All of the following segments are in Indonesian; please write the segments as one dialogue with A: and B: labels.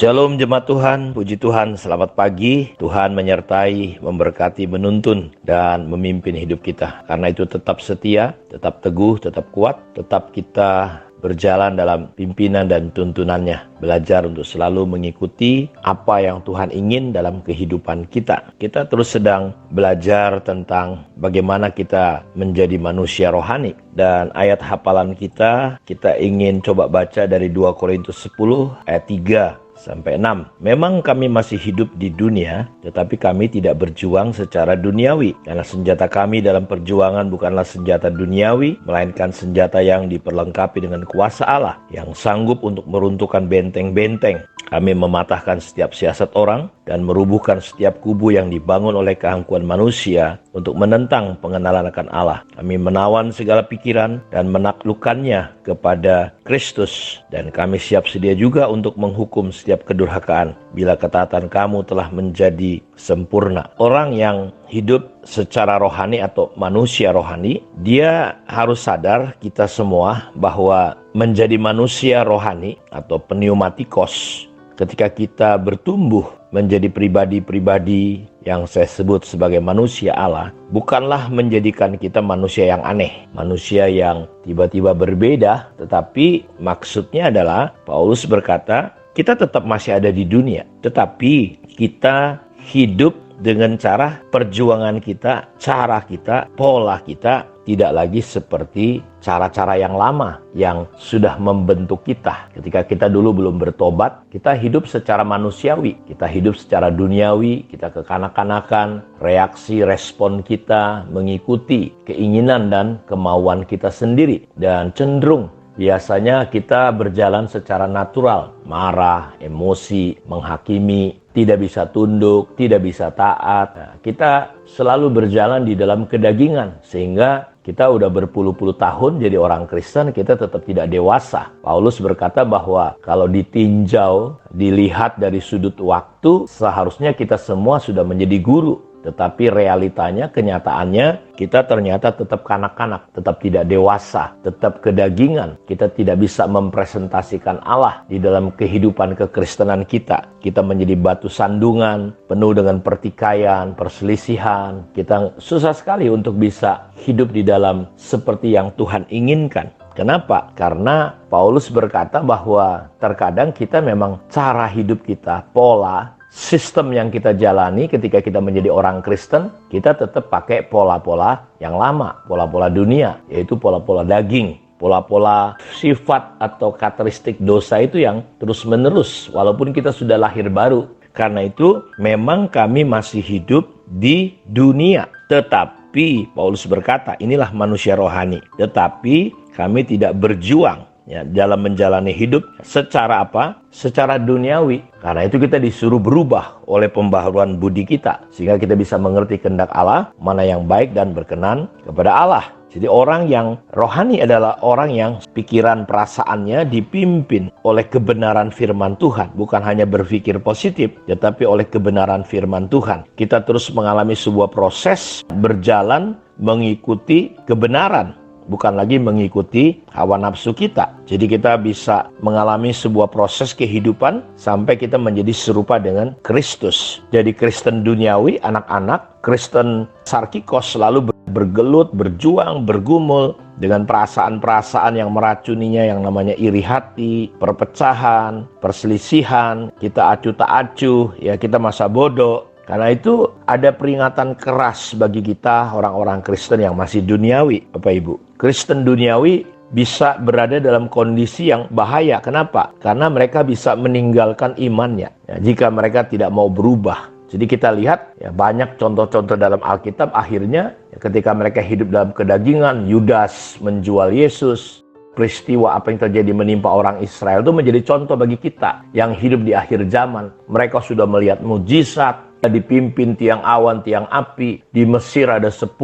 A: Shalom jemaat Tuhan, puji Tuhan, selamat pagi. Tuhan menyertai, memberkati, menuntun, dan memimpin hidup kita. Karena itu tetap setia, tetap teguh, tetap kuat, tetap kita berjalan dalam pimpinan dan tuntunannya. Belajar untuk selalu mengikuti apa yang Tuhan ingin dalam kehidupan kita. Kita terus sedang belajar tentang bagaimana kita menjadi manusia rohani. Dan ayat hafalan kita ingin coba baca dari 2 Korintus 10 ayat 3 sampai 6. Memang kami masih hidup di dunia, tetapi kami tidak berjuang secara duniawi. Karena senjata kami dalam perjuangan bukanlah senjata duniawi, melainkan senjata yang diperlengkapi dengan kuasa Allah, yang sanggup untuk meruntuhkan benteng-benteng. Kami mematahkan setiap siasat orang dan merubuhkan setiap kubu yang dibangun oleh keangkuhan manusia untuk menentang pengenalan akan Allah. Kami menawan segala pikiran dan menaklukkannya kepada Kristus. Dan kami siap sedia juga untuk menghukum setiap kedurhakaan bila ketaatan kamu telah menjadi sempurna. Orang yang hidup secara rohani atau manusia rohani, dia harus sadar, kita semua, bahwa menjadi manusia rohani atau pneumatikos, ketika kita bertumbuh menjadi pribadi-pribadi yang saya sebut sebagai manusia Allah, bukanlah menjadikan kita manusia yang aneh, manusia yang tiba-tiba berbeda, tetapi maksudnya adalah Paulus berkata, kita tetap masih ada di dunia, tetapi kita hidup dengan cara perjuangan kita, cara kita, pola kita tidak lagi seperti cara-cara yang lama yang sudah membentuk kita. Ketika kita dulu belum bertobat, kita hidup secara manusiawi, kita hidup secara duniawi, kita kekanak-kanakan, reaksi respon kita mengikuti keinginan dan kemauan kita sendiri, dan cenderung biasanya kita berjalan secara natural, marah, emosi, menghakimi, tidak bisa tunduk, tidak bisa taat. Nah, kita selalu berjalan di dalam kedagingan, sehingga kita udah berpuluh-puluh tahun jadi orang Kristen, kita tetap tidak dewasa. Paulus berkata bahwa kalau ditinjau, dilihat dari sudut waktu, seharusnya kita semua sudah menjadi guru. Tetapi realitanya, kenyataannya, kita ternyata tetap kanak-kanak, tetap tidak dewasa, tetap kedagingan. Kita tidak bisa mempresentasikan Allah di dalam kehidupan kekristenan kita. Kita menjadi batu sandungan, penuh dengan pertikaian, perselisihan. Kita susah sekali untuk bisa hidup di dalam seperti yang Tuhan inginkan. Kenapa? Karena Paulus berkata bahwa terkadang kita memang cara hidup kita, pola, sistem yang kita jalani ketika kita menjadi orang Kristen, kita tetap pakai pola-pola yang lama, pola-pola dunia, yaitu pola-pola daging, pola-pola sifat atau karakteristik dosa itu yang terus-menerus, walaupun kita sudah lahir baru. Karena itu, memang kami masih hidup di dunia, tetapi Paulus berkata, inilah manusia rohani, tetapi kami tidak berjuang dalam menjalani hidup secara apa? Secara duniawi. Karena itu kita disuruh berubah oleh pembaharuan budi kita, sehingga kita bisa mengerti kehendak Allah, mana yang baik dan berkenan kepada Allah. Jadi orang yang rohani adalah orang yang pikiran perasaannya dipimpin oleh kebenaran firman Tuhan. Bukan hanya berpikir positif, tetapi oleh kebenaran firman Tuhan. Kita terus mengalami sebuah proses berjalan mengikuti kebenaran, bukan lagi mengikuti hawa nafsu kita. Jadi kita bisa mengalami sebuah proses kehidupan sampai kita menjadi serupa dengan Kristus. Jadi Kristen duniawi, anak-anak, Kristen sarkikos selalu bergelut, berjuang, bergumul dengan perasaan-perasaan yang meracuninya, yang namanya iri hati, perpecahan, perselisihan, kita acuh tak acuh, ya kita masa bodoh. Karena itu ada peringatan keras bagi kita orang-orang Kristen yang masih duniawi, Bapak Ibu. Kristen duniawi bisa berada dalam kondisi yang bahaya. Kenapa? Karena mereka bisa meninggalkan imannya jika mereka tidak mau berubah. Jadi kita lihat banyak contoh-contoh dalam Alkitab, akhirnya ketika mereka hidup dalam kedagingan, Yudas menjual Yesus. Peristiwa apa yang terjadi menimpa orang Israel itu menjadi contoh bagi kita yang hidup di akhir zaman. Mereka sudah melihat mujizat, dipimpin tiang awan, tiang api. Di Mesir ada 10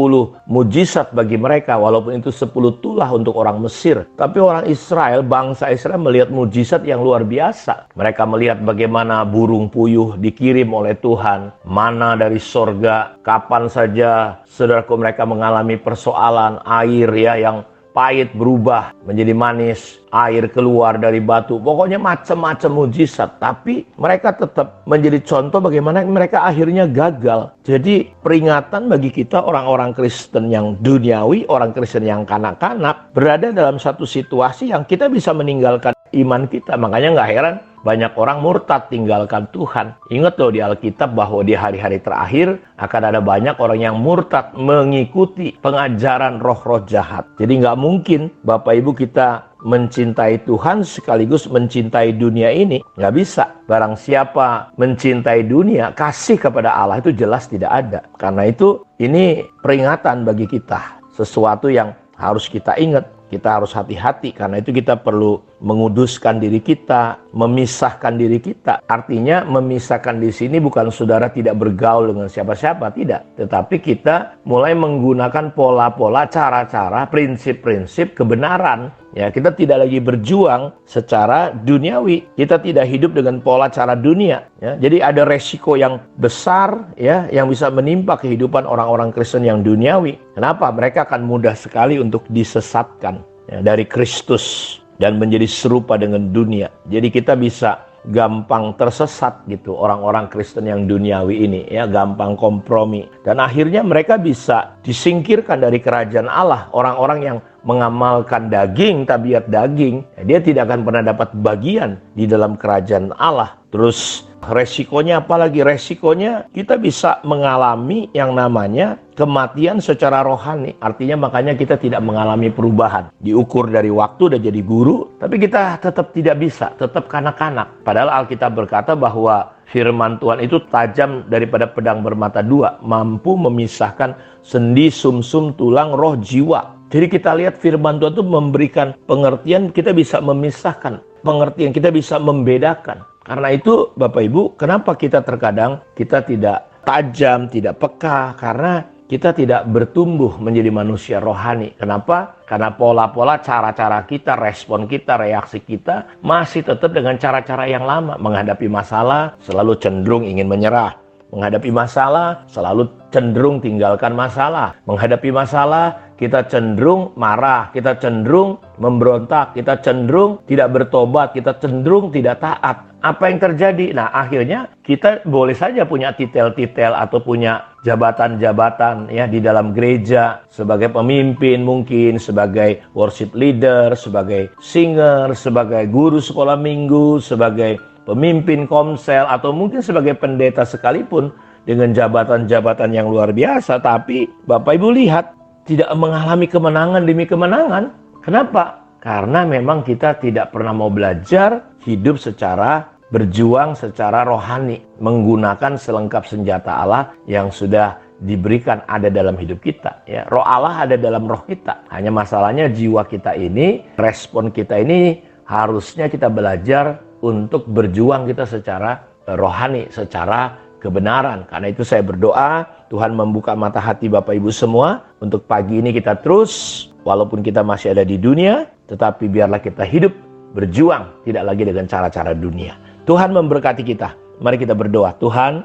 A: mujizat bagi mereka, walaupun itu 10 tulah untuk orang Mesir. Tapi orang Israel, bangsa Israel melihat mujizat yang luar biasa. Mereka melihat bagaimana burung puyuh dikirim oleh Tuhan, mana dari sorga. Kapan saja saudaraku mereka mengalami persoalan air yang pahit berubah menjadi manis, air keluar dari batu, pokoknya macam-macam mujizat. Tapi mereka tetap menjadi contoh bagaimana mereka akhirnya gagal. Jadi peringatan bagi kita orang-orang Kristen yang duniawi, orang Kristen yang kanak-kanak, berada dalam satu situasi yang kita bisa meninggalkan iman kita. Makanya nggak heran banyak orang murtad tinggalkan Tuhan. Ingat loh di Alkitab bahwa di hari-hari terakhir akan ada banyak orang yang murtad mengikuti pengajaran roh-roh jahat. Jadi nggak mungkin Bapak Ibu kita mencintai Tuhan sekaligus mencintai dunia ini. Nggak bisa. Barang siapa mencintai dunia, kasih kepada Allah itu jelas tidak ada. Karena itu ini peringatan bagi kita. Sesuatu yang harus kita ingat. Kita harus hati-hati, karena itu kita perlu menguduskan diri kita, memisahkan diri kita. Artinya memisahkan di sini bukan saudara tidak bergaul dengan siapa-siapa, tidak. Tetapi kita mulai menggunakan pola-pola, cara-cara, prinsip-prinsip kebenaran. Ya, kita tidak lagi berjuang secara duniawi. Kita tidak hidup dengan pola cara dunia. Ya, jadi ada resiko yang besar ya yang bisa menimpa kehidupan orang-orang Kristen yang duniawi. Kenapa? Mereka akan mudah sekali untuk disesatkan ya, dari Kristus dan menjadi serupa dengan dunia. Jadi kita bisa gampang tersesat gitu orang-orang Kristen yang duniawi ini ya, gampang kompromi dan akhirnya mereka bisa disingkirkan dari kerajaan Allah. Orang-orang yang mengamalkan daging, tabiat daging, ya, dia tidak akan pernah dapat bagian di dalam kerajaan Allah. Terus resikonya apalagi? Resikonya kita bisa mengalami yang namanya kematian secara rohani. Artinya makanya kita tidak mengalami perubahan. Diukur dari waktu udah jadi guru, tapi kita tetap tidak bisa, tetap kanak-kanak. Padahal Alkitab berkata bahwa firman Tuhan itu tajam daripada pedang bermata dua, mampu memisahkan sendi, sumsum, tulang, roh, jiwa. Jadi kita lihat firman Tuhan itu memberikan pengertian, kita bisa memisahkan pengertian, kita bisa membedakan. Karena itu Bapak Ibu, kenapa kita terkadang kita tidak tajam, tidak peka? Karena kita tidak bertumbuh menjadi manusia rohani. Kenapa? Karena pola-pola, cara-cara kita, respon kita, reaksi kita masih tetap dengan cara-cara yang lama. Menghadapi masalah selalu cenderung ingin menyerah. Menghadapi masalah selalu cenderung tinggalkan masalah. Menghadapi masalah kita cenderung marah, kita cenderung memberontak, kita cenderung tidak bertobat, kita cenderung tidak taat. Apa yang terjadi? Nah, akhirnya kita boleh saja punya titel-titel atau punya jabatan-jabatan ya di dalam gereja, sebagai pemimpin mungkin, sebagai worship leader, sebagai singer, sebagai guru sekolah minggu, sebagai pemimpin komsel, atau mungkin sebagai pendeta sekalipun dengan jabatan-jabatan yang luar biasa. Tapi Bapak Ibu lihat, tidak mengalami kemenangan demi kemenangan. Kenapa? Karena memang kita tidak pernah mau belajar hidup secara berjuang secara rohani, menggunakan selengkap senjata Allah yang sudah diberikan ada dalam hidup kita. Ya, roh Allah ada dalam roh kita. Hanya masalahnya jiwa kita ini, respon kita ini harusnya kita belajar untuk berjuang kita secara rohani, secara kebenaran. Karena itu saya berdoa Tuhan membuka mata hati Bapak Ibu semua untuk pagi ini kita terus, walaupun kita masih ada di dunia, tetapi biarlah kita hidup berjuang tidak lagi dengan cara-cara dunia. Tuhan memberkati kita. Mari kita berdoa. Tuhan,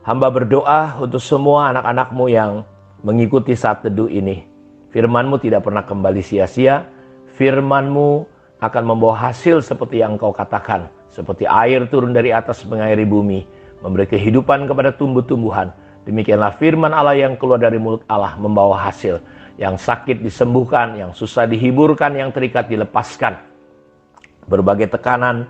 A: hamba berdoa untuk semua anak-anak-Mu yang mengikuti saat teduh ini. Firman-Mu tidak pernah kembali sia-sia. Firman-Mu akan membawa hasil seperti yang Engkau katakan. Seperti air turun dari atas mengairi bumi, memberi kehidupan kepada tumbuh-tumbuhan. Demikianlah firman Allah yang keluar dari mulut Allah membawa hasil. Yang sakit disembuhkan, yang susah dihiburkan, yang terikat dilepaskan. Berbagai tekanan,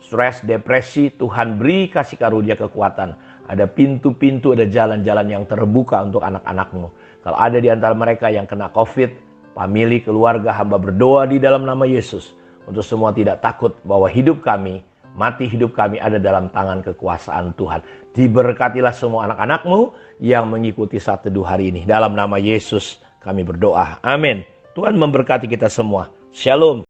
A: stres, depresi, Tuhan beri kasih karunia kekuatan. Ada pintu-pintu, ada jalan-jalan yang terbuka untuk anak-anak-Mu. Kalau ada di antara mereka yang kena COVID, famili, keluarga, hamba berdoa di dalam nama Yesus. Untuk semua tidak takut bahwa hidup kami, mati hidup kami ada dalam tangan kekuasaan Tuhan. Diberkatilah semua anak-anak-Mu yang mengikuti saat teduh hari ini. Dalam nama Yesus kami berdoa. Amin. Tuhan memberkati kita semua. Shalom.